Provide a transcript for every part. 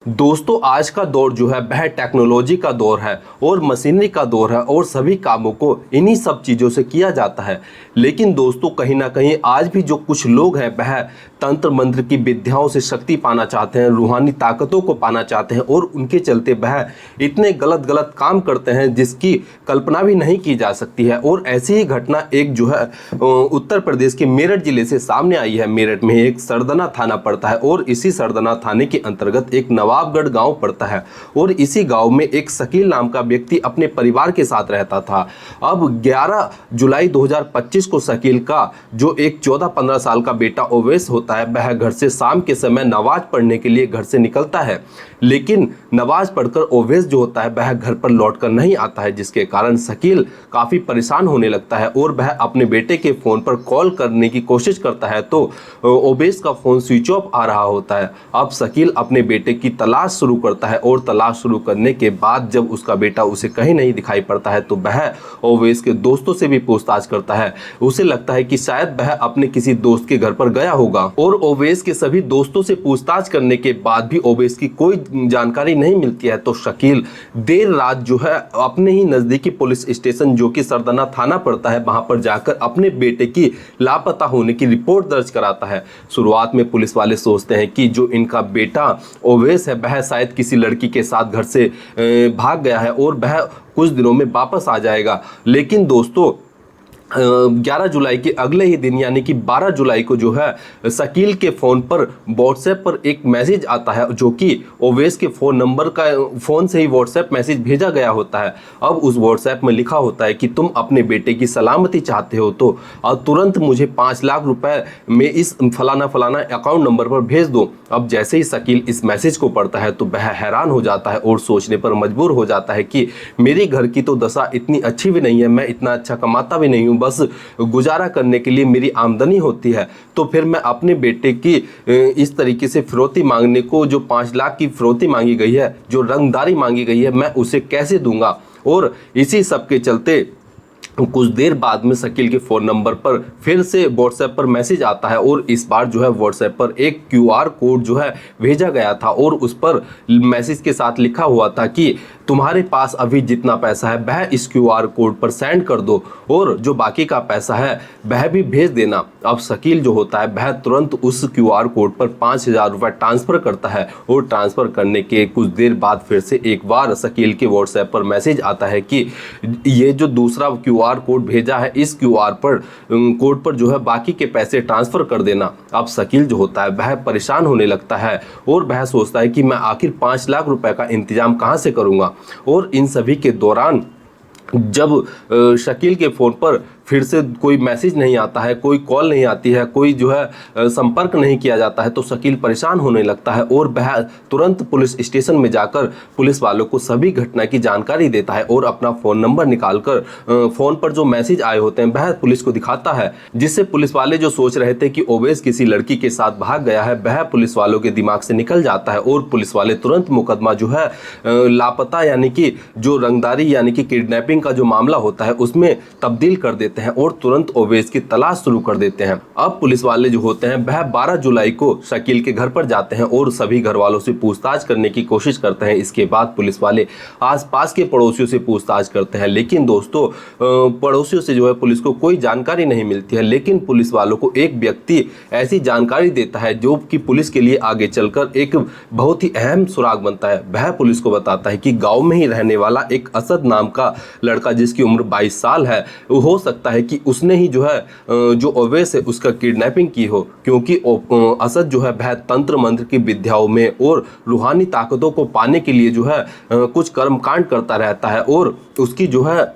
दोस्तों आज का दौर जो है वह टेक्नोलॉजी का दौर है और मशीनरी का दौर है और सभी कामों को इन्हीं सब चीज़ों से किया जाता है। लेकिन दोस्तों कहीं ना कहीं आज भी जो कुछ लोग हैं वह तंत्र मंत्र की विद्याओं से शक्ति पाना चाहते हैं, रूहानी ताकतों को पाना चाहते हैं और उनके चलते वह इतने गलत गलत काम करते हैं जिसकी कल्पना भी नहीं की जा सकती है। और ऐसी ही घटना एक जो है उत्तर प्रदेश के मेरठ जिले से सामने आई है। मेरठ में एक सरदना थाना पड़ता है और इसी सरदना थाने के अंतर्गत एक नवाबगढ़ गांव पड़ता है और इसी गांव में एक शकील नाम का व्यक्ति अपने परिवार के साथ रहता था। अब 11 जुलाई 2025 को शकील का जो एक 14-15 साल का बेटा ओवैस होता है वह घर से शाम के समय नमाज पढ़ने के लिए घर से निकलता है, लेकिन नमाज पढ़कर ओवैस जो होता है वह घर पर लौटकर नहीं आता है, जिसके कारण शकील काफ़ी परेशान होने लगता है और वह अपने बेटे के फ़ोन पर कॉल करने की कोशिश करता है तो ओवैस का फ़ोन स्विच ऑफ आ रहा होता है। अब शकील अपने बेटे की तलाश शुरू करता है और तलाश शुरू करने के बाद जब उसका बेटा उसे कहीं नहीं दिखाई पड़ता है तो वह ओवैस के दोस्तों से भी पूछताछ करता है। उसे लगता है कि शायद वह अपने किसी दोस्त के घर पर गया होगा और ओवैस के सभी दोस्तों से पूछताछ करने के बाद भी ओवैस की कोई जानकारी नहीं मिलती है तो शकील देर रात जो है अपने ही नज़दीकी पुलिस स्टेशन जो कि सरदना थाना पड़ता है वहां पर जाकर अपने बेटे की लापता होने की रिपोर्ट दर्ज कराता है। शुरुआत में पुलिस वाले सोचते हैं कि जो इनका बेटा ओवैस है वह शायद किसी लड़की के साथ घर से भाग गया है और वह कुछ दिनों में वापस आ जाएगा, लेकिन दोस्तों 11 जुलाई के अगले ही दिन यानी कि 12 जुलाई को जो है शकील के फ़ोन पर व्हाट्सएप पर एक मैसेज आता है जो कि ओवैस के फ़ोन से ही व्हाट्सएप मैसेज भेजा गया होता है। अब उस व्हाट्सएप में लिखा होता है कि तुम अपने बेटे की सलामती चाहते हो तो तुरंत मुझे 5 लाख रुपए में इस फलाना अकाउंट नंबर पर भेज दो। अब जैसे ही शकील इस मैसेज को पढ़ता है तो वह हैरान हो जाता है और सोचने पर मजबूर हो जाता है कि मेरी घर की तो दशा इतनी अच्छी भी नहीं है, मैं इतना अच्छा कमाता भी नहीं हूँ, बस गुजारा करने के लिए मेरी आमदनी होती है, तो फिर मैं अपने बेटे की इस तरीके से फिरौती मांगने को जो 5 लाख की फिरौती मांगी गई है, जो रंगदारी मांगी गई है, मैं उसे कैसे दूंगा। और इसी सब के चलते कुछ देर बाद में शकील के फ़ोन नंबर पर फिर से व्हाट्सएप पर मैसेज आता है और इस बार जो है व्हाट्सएप पर एक क्यूआर कोड जो है भेजा गया था और उस पर मैसेज के साथ लिखा हुआ था कि तुम्हारे पास अभी जितना पैसा है वह इस क्यूआर कोड पर सेंड कर दो और जो बाकी का पैसा है वह भी भेज देना। अब शकील जो होता है वह तुरंत उस क्यूआर कोड पर 5,000 रुपये ट्रांसफ़र करता है और ट्रांसफ़र करने के कुछ देर बाद फिर से एक बार शकील के व्हाट्सएप पर मैसेज आता है कि ये जो दूसरा क्यूआर कोड भेजा है इस क्यूआर कोड पर जो है बाकी के पैसे ट्रांसफ़र कर देना। अब शकील जो होता है वह परेशान होने लगता है और वह सोचता है कि मैं आखिर 5 लाख रुपए का इंतजाम कहाँ से करूँगा। और इन सभी के दौरान जब शकील के फ़ोन पर फिर से कोई मैसेज नहीं आता है, कोई कॉल नहीं आती है, कोई जो है संपर्क नहीं किया जाता है तो शकील परेशान होने लगता है और वह तुरंत पुलिस स्टेशन में जाकर पुलिस वालों को सभी घटना की जानकारी देता है और अपना फ़ोन नंबर निकालकर फ़ोन पर जो मैसेज आए होते हैं वह पुलिस को दिखाता है, जिससे पुलिस वाले जो सोच रहे थे कि ओवैस किसी लड़की के साथ भाग गया है वह पुलिस वालों के दिमाग से निकल जाता है और पुलिस वाले तुरंत मुकदमा जो है लापता यानी कि जो रंगदारी यानी कि किडनैपिंग का जो मामला होता है उसमें तब्दील कर देते हैं और तुरंत ओवैस की तलाश शुरू कर देते हैं। अब पुलिस वाले जो होते हैं वह 12 जुलाई को शकील के घर पर जाते हैं और सभी घर वालों से पूछताछ करने की कोशिश करते हैं। इसके बाद पुलिस वाले आसपास के पड़ोसियों से पूछताछ करते हैं, लेकिन दोस्तों पड़ोसियों से जो है पुलिस को कोई जानकारी नहीं मिलती है। लेकिन पुलिस वालों को एक व्यक्ति ऐसी जानकारी देता है जो कि पुलिस के लिए आगे चलकर एक बहुत ही अहम सुराग बनता है। वह पुलिस को बताता है कि गाँव में ही रहने वाला एक असद नाम का लड़का जिसकी उम्र 22 साल है, हो सकता है कि उसने ही जो है जो ओवैस है उसका किडनैपिंग की हो, क्योंकि असद जो है वह तंत्र मंत्र की विद्याओं में और रूहानी ताकतों को पाने के लिए जो है कुछ कर्मकांड करता रहता है और उसकी जो है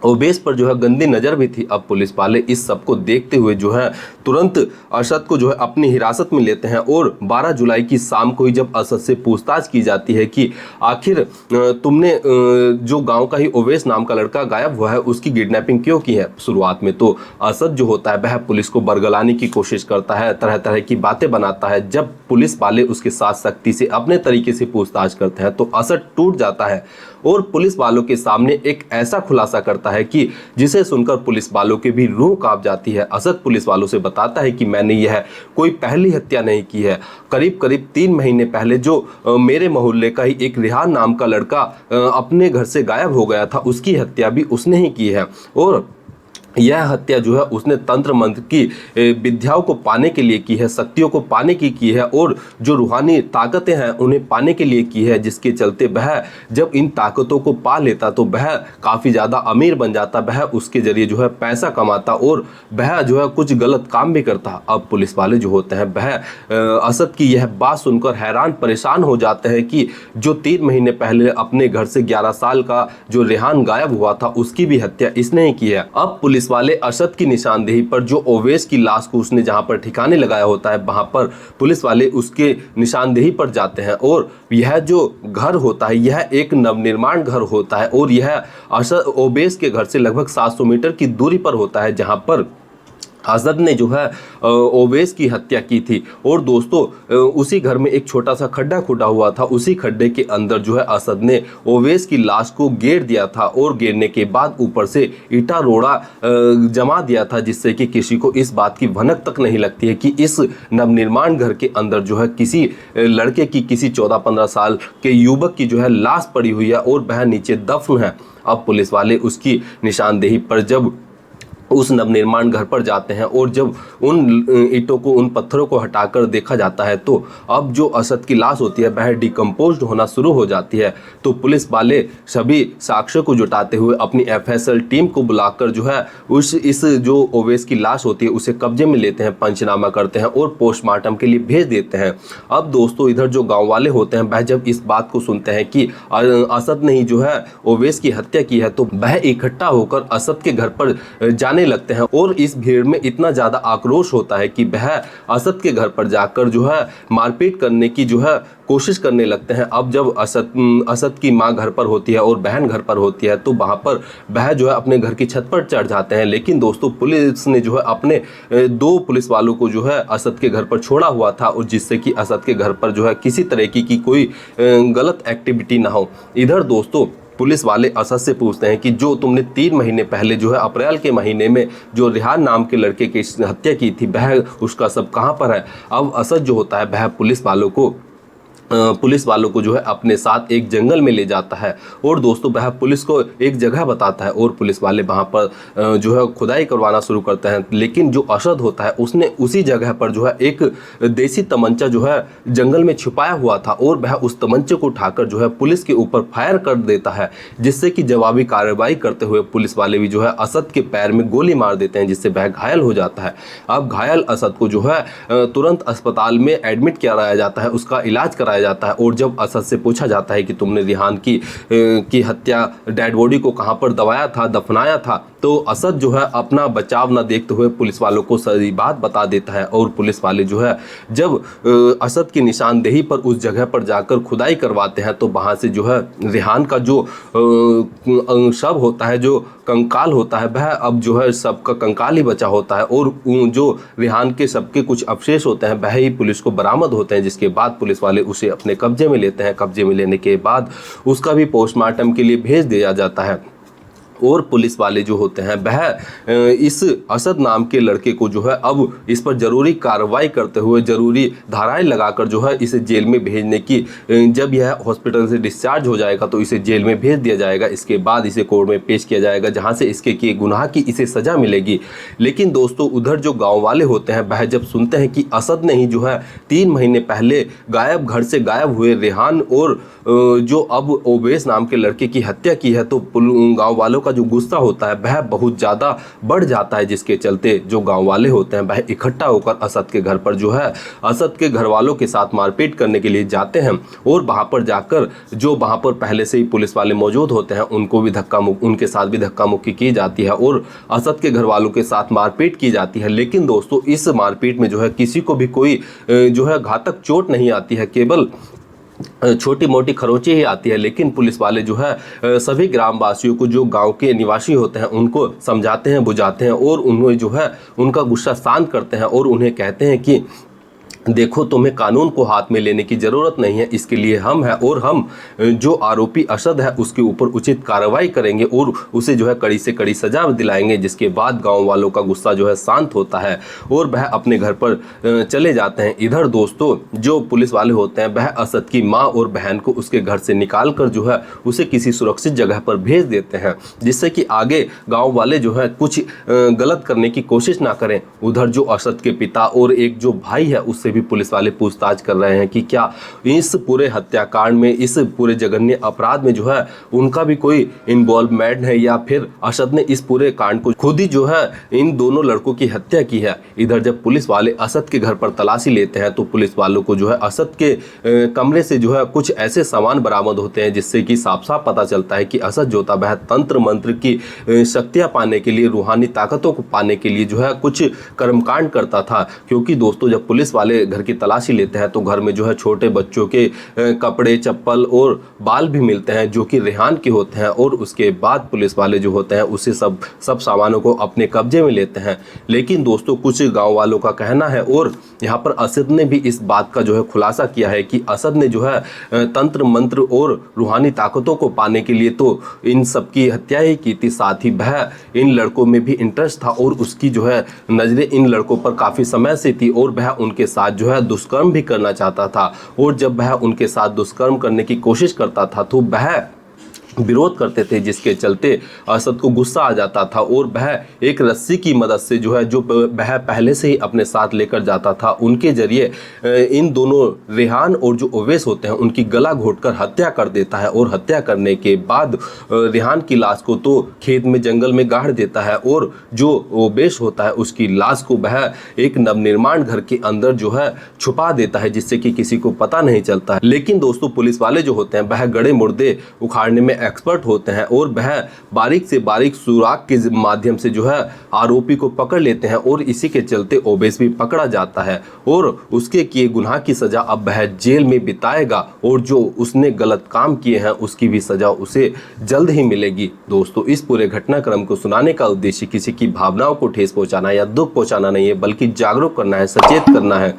ओवैस पर जो है गंदी नज़र भी थी। अब पुलिस वाले इस सब को देखते हुए जो है तुरंत असद को जो है अपनी हिरासत में लेते हैं और 12 जुलाई की शाम को ही जब असद से पूछताछ की जाती है कि आखिर तुमने जो गांव का ही ओवैस नाम का लड़का गायब हुआ है उसकी किडनैपिंग क्यों की है। शुरुआत में तो असद जो होता है वह पुलिस को बरगलाने की कोशिश करता है, तरह तरह की बातें बनाता है। जब पुलिस वाले उसके साथ सख्ती से अपने तरीके से पूछताछ करते हैं तो असद टूट जाता है और पुलिस वालों के सामने एक ऐसा खुलासा करता जाता है कि जिसे सुनकर पुलिस वालों की भी रूह कांप जाती है। असद पुलिस वालों से बताता है कि मैंने यह कोई पहली हत्या नहीं की है। करीब करीब 3 महीने पहले जो मेरे मोहल्ले का ही एक रिहान नाम का लड़का अपने घर से गायब हो गया था, उसकी हत्या भी उसने ही की है। और यह हत्या जो है उसने तंत्र मंत्र की विद्याओं को पाने के लिए की है, शक्तियों को पाने की है और जो रूहानी ताकतें हैं उन्हें पाने के लिए की है, जिसके चलते वह जब इन ताकतों को पा लेता तो वह काफ़ी ज़्यादा अमीर बन जाता, वह उसके जरिए जो है पैसा कमाता और वह जो है कुछ गलत काम भी करता। अब पुलिस वाले जो होते हैं वह असद की यह बात सुनकर हैरान परेशान हो जाते हैं कि जो 3 महीने पहले अपने घर से 11 साल का जो रेहान गायब हुआ था उसकी भी हत्या इसने ही की है। अब पुलिस वाले असद की निशानदेही पर जो ओवैस की लाश को उसने जहां पर ठिकाने लगाया होता है वहां पर पुलिस वाले उसके निशानदेही पर जाते हैं और यह जो घर होता है यह एक नवनिर्माण घर होता है और यह असद ओवैस के घर से लगभग 700 मीटर की दूरी पर होता है जहां पर असद ने जो है ओवैस की हत्या की थी। और दोस्तों उसी घर में एक छोटा सा खड्डा खुदा हुआ था, उसी खड्डे के अंदर जो है असद ने ओवैस की लाश को गेर दिया था और गेरने के बाद ऊपर से ईटा रोड़ा जमा दिया था, जिससे कि किसी को इस बात की भनक तक नहीं लगती है कि इस नवनिर्माण घर के अंदर जो है किसी लड़के की, किसी 14-15 साल के युवक की जो है लाश पड़ी हुई है और वह नीचे दफन है। अब पुलिस वाले उसकी निशानदेही पर जब उस नवनिर्माण घर पर जाते हैं और जब उन ईंटों को, उन पत्थरों को हटाकर देखा जाता है तो अब जो असद की लाश होती है वह डिकम्पोज्ड होना शुरू हो जाती है। तो पुलिस वाले सभी साक्ष्यों को जुटाते हुए अपनी एफएसएल टीम को बुलाकर जो है इस जो ओवैस की लाश होती है उसे कब्जे में लेते हैं, पंचनामा करते हैं और पोस्टमार्टम के लिए भेज देते हैं। अब दोस्तों इधर जो गाँव वाले होते हैं वह जब इस बात को सुनते हैं कि असद ने ही जो है ओवैस की हत्या की है तो वह इकट्ठा होकर असद के घर पर जाने लगते हैं और इस भीड़ में इतना ज्यादा आक्रोश होता है कि वह असद के घर पर जाकर जो है मारपीट करने की जो है कोशिश करने लगते हैं। अब जब असद की माँ घर पर होती है और बहन घर पर होती है तो वहां पर वह जो है अपने घर की छत पर चढ़ जाते हैं, लेकिन दोस्तों पुलिस ने जो है अपने 2 पुलिस वालों को जो है असद के घर पर छोड़ा हुआ था और जिससे कि असद के घर पर जो है किसी तरह की कोई गलत एक्टिविटी ना हो। इधर दोस्तों पुलिस वाले असद से पूछते हैं कि जो तुमने 3 महीने पहले जो है अप्रैल के महीने में जो रेहान नाम के लड़के की हत्या की थी वह उसका सब कहाँ पर है। अब असद जो होता है वह पुलिस वालों को जो है अपने साथ एक जंगल में ले जाता है और दोस्तों वह पुलिस को एक जगह बताता है और पुलिस वाले वहां पर जो है खुदाई करवाना शुरू करते हैं। लेकिन जो असद होता है उसने उसी जगह पर जो है एक देसी तमंचा जो है जंगल में छुपाया हुआ था और वह उस तमंचे को उठाकर जो है पुलिस के ऊपर फायर कर देता है, जिससे कि जवाबी कार्रवाई करते हुए पुलिस वाले भी जो है असद के पैर में गोली मार देते हैं, जिससे वह घायल हो जाता है। अब घायल असद को जो है तुरंत अस्पताल में एडमिट कराया जाता है, उसका इलाज कराया जाता है और जब असद से पूछा जाता है कि तुमने रेहान की हत्या डेड बॉडी को कहां पर दबाया था, दफनाया था, तो असद जो है अपना बचाव न देखते हुए पुलिस वालों को सारी बात बता देता है और पुलिस वाले जो है जब असद की निशानदेही पर उस जगह पर जाकर खुदाई करवाते हैं तो वहां से जो है रेहान का जो शव होता है, जो कंकाल होता है, वह अब जो है सबका कंकाल ही बचा होता है और जो रेहान के सबके कुछ अवशेष होते हैं वह ही पुलिस को बरामद होते हैं, जिसके बाद पुलिस वाले उसे अपने कब्जे में लेते हैं। कब्जे में लेने के बाद उसका भी पोस्टमार्टम के लिए भेज दिया जाता है और पुलिस वाले जो होते हैं वह इस असद नाम के लड़के को जो है अब इस पर जरूरी कार्रवाई करते हुए जरूरी धाराएं लगाकर जो है इसे जेल में भेजने की, जब यह हॉस्पिटल से डिस्चार्ज हो जाएगा तो इसे जेल में भेज दिया जाएगा। इसके बाद इसे कोर्ट में पेश किया जाएगा जहां से इसके किए गुनाह की इसे सजा मिलेगी। लेकिन दोस्तों उधर जो गाँव वाले होते हैं वह जब सुनते हैं कि असद ने ही जो है 3 महीने पहले घर से गायब हुए रेहान और जो अब ओवैस नाम के लड़के की हत्या की है तो गाँव वालों का जो गुस्सा होता है वह बहुत ज़्यादा बढ़ जाता है, जिसके चलते जो गांव वाले होते हैं वह इकट्ठा होकर असद के घर पर जो है असद के घर वालों के साथ मारपीट करने के लिए जाते हैं और वहां पर जाकर जो वहां पर पहले से ही पुलिस वाले मौजूद होते हैं उनके साथ भी धक्का मुक्की की जाती है और असद के घर वालों के साथ मारपीट की जाती है। लेकिन दोस्तों इस मारपीट में जो है किसी को भी कोई जो है घातक चोट नहीं आती है, केवल छोटी मोटी खरोंची ही आती है। लेकिन पुलिस वाले जो है सभी ग्रामवासियों को, जो गांव के निवासी होते हैं, उनको समझाते हैं, बुझाते हैं और उन्हें जो है उनका गुस्सा शांत करते हैं और उन्हें कहते हैं कि देखो, तुम्हें कानून को हाथ में लेने की जरूरत नहीं है, इसके लिए हम हैं और हम जो आरोपी असद है उसके ऊपर उचित कार्रवाई करेंगे और उसे जो है कड़ी से कड़ी सजा दिलाएंगे, जिसके बाद गांव वालों का गुस्सा जो है शांत होता है और वह अपने घर पर चले जाते हैं। इधर दोस्तों जो पुलिस वाले होते हैं वह असद की माँ और बहन को उसके घर से निकाल कर जो है उसे किसी सुरक्षित जगह पर भेज देते हैं, जिससे कि आगे गाँव वाले जो है कुछ गलत करने की कोशिश ना करें। उधर जो असद के पिता और एक जो भाई है उससे भी पुलिस वाले पूछताछ कर रहे हैं कि क्या इस पूरे हत्याकांड में, इस पूरे जघन्य अपराध में जो है उनका भी कोई इन्वॉल्वमेंट है या फिर असद ने इस पूरे कांड को खुद ही जो है इन दोनों लड़कों की हत्या की है। इधर जब पुलिस वाले असद के घर पर तलाशी लेते हैं तो पुलिस वालों को जो है असद के कमरे से जो है कुछ ऐसे सामान बरामद होते हैं जिससे कि साफ साफ पता चलता है कि असद जो था वह तंत्र मंत्र की शक्तियां पाने के लिए, रूहानी ताकतों को पाने के लिए जो है कुछ कर्मकांड करता था। क्योंकि दोस्तों जब पुलिस वाले घर की तलाशी लेते हैं तो घर में जो है छोटे बच्चों के कपड़े, चप्पल और बाल भी मिलते हैं जो कि रेहान के होते हैं और उसके बाद पुलिस वाले जो होते हैं उसे सब सामानों को अपने कब्जे में लेते हैं। लेकिन दोस्तों कुछ गांव वालों का कहना है और यहाँ पर असद ने भी इस बात का जो है खुलासा किया है कि असद ने जो है तंत्र मंत्र और रूहानी ताकतों को पाने के लिए तो इन सब की हत्या ही की थी, साथ ही वह इन लड़कों में भी इंटरेस्ट था और उसकी जो है नजरें इन लड़कों पर काफी समय से थी और वह उनके साथ जो है दुष्कर्म भी करना चाहता था। और जब वह उनके साथ दुष्कर्म करने की कोशिश करता था तो वह विरोध करते थे, जिसके चलते असद को गुस्सा आ जाता था और वह एक रस्सी की मदद से जो है जो वह पहले से ही अपने साथ लेकर जाता था उनके जरिए इन दोनों रेहान और जो ओवैस होते हैं उनकी गला घोटकर हत्या कर देता है और हत्या करने के बाद रेहान की लाश को तो खेत में, जंगल में गाड़ देता है और जो ओवैस होता है उसकी लाश को वह एक नवनिर्माण घर के अंदर जो है छुपा देता है, जिससे कि किसी को पता नहीं चलता। लेकिन दोस्तों पुलिस वाले जो होते हैं वह गड़े मुर्दे उखाड़ने में एक्सपर्ट होते हैं और वह बारीक से बारीक सुराग के माध्यम से जो है आरोपी को पकड़ लेते हैं और इसी के चलते ओवैस भी पकड़ा जाता है और उसके किए गुनाह की सजा अब वह जेल में बिताएगा और जो उसने गलत काम किए हैं उसकी भी सजा उसे जल्द ही मिलेगी। दोस्तों इस पूरे घटनाक्रम को सुनाने का उद्देश्य किसी की भावनाओं को ठेस पहुंचाना या दुख पहुंचाना नहीं है, बल्कि जागरूक करना है, सचेत करना है।